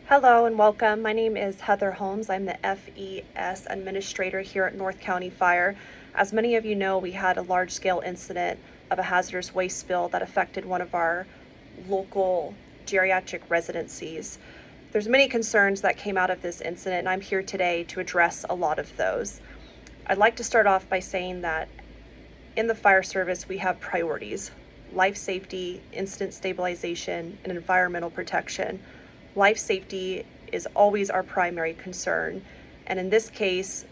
Hello and welcome. My name is Heather Holmes. I'm the FES Administrator here at North County Fire. As many of you know, we had a large-scale incident of a hazardous waste spill that affected one of our local geriatric residencies. There's many concerns that came out of this incident, and I'm here today to address a lot of those. I'd like to start off by saying that in the fire service, we have priorities: life safety, incident stabilization, and environmental protection. Life safety is always our primary concern, and in this case,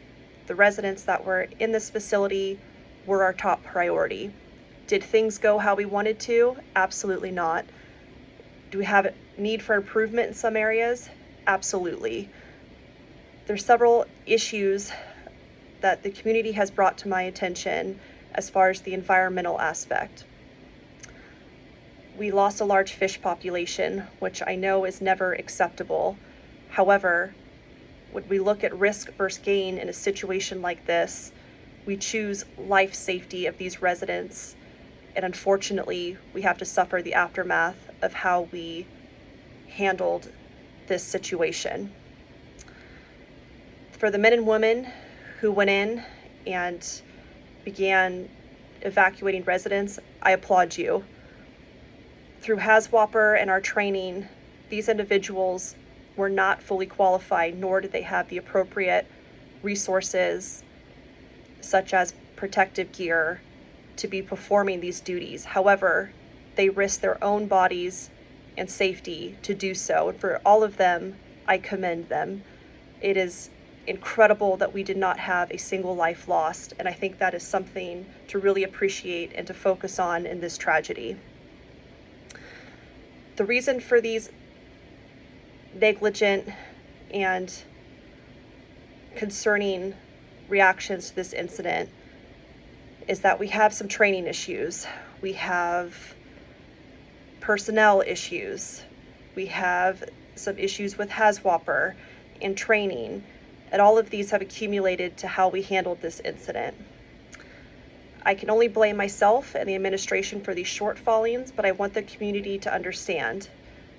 the residents that were in this facility were our top priority. Did things go how we wanted to? Absolutely not. Do we have a need for improvement in some areas? Absolutely. There's several issues that the community has brought to my attention as far as the environmental aspect. We lost a large fish population, which I know is never acceptable. However, when we look at risk versus gain in a situation like this, we choose life safety of these residents, and unfortunately, we have to suffer the aftermath of how we handled this situation. For the men and women who went in and began evacuating residents, I applaud you. Through HAZWOPER and our training, these individuals were not fully qualified, nor did they have the appropriate resources, such as protective gear, to be performing these duties. However, they risked their own bodies and safety to do so, and for all of them, I commend them. It is incredible that we did not have a single life lost, and I think that is something to really appreciate and to focus on in this tragedy. The reason for these negligent and concerning reactions to this incident is that we have some training issues. We have personnel issues. We have some issues with HAZWOPER and training, and all of these have accumulated to how we handled this incident. I can only blame myself and the administration for these shortfallings, but I want the community to understand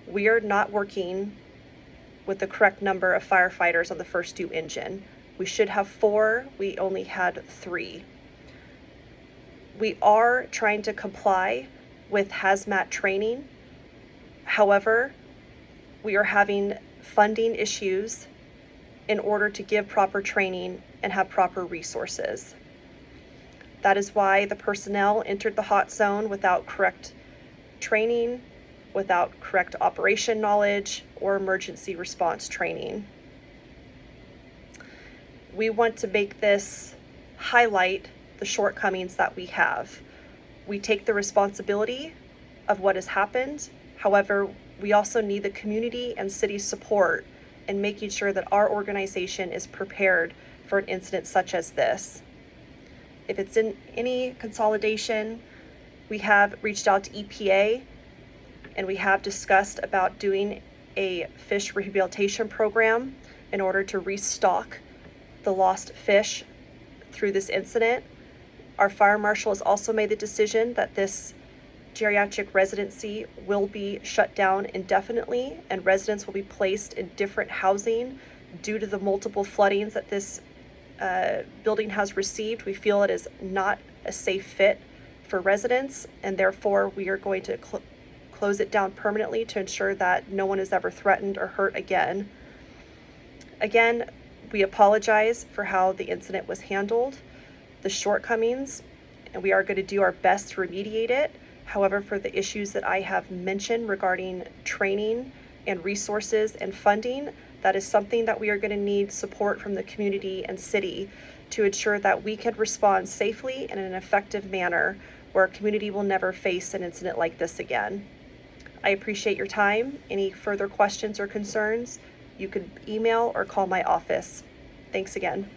we are not working with the correct number of firefighters on the first due engine. We should have 4, we only had 3. We are trying to comply with hazmat training. However, we are having funding issues in order to give proper training and have proper resources. That is why the personnel entered the hot zone without correct training, without correct operation knowledge, or emergency response training. We want to make this highlight the shortcomings that we have. We take the responsibility of what has happened. However, we also need the community and city support in making sure that our organization is prepared for an incident such as this. If it's in any consolidation, we have reached out to EPA and we have discussed about doing a fish rehabilitation program in order to restock the lost fish through this incident. Our fire marshal has also made the decision that this geriatric residency will be shut down indefinitely, and residents will be placed in different housing due to the multiple floodings that this building has received. We feel it is not a safe fit for residents, and therefore we are going to close it down permanently to ensure that no one is ever threatened or hurt again. Again, we apologize for how the incident was handled, the shortcomings, and we are going to do our best to remediate it. However, for the issues that I have mentioned regarding training and resources and funding, that is something that we are going to need support from the community and city to ensure that we can respond safely and in an effective manner where our community will never face an incident like this again. I appreciate your time. Any further questions or concerns, you can email or call my office. Thanks again.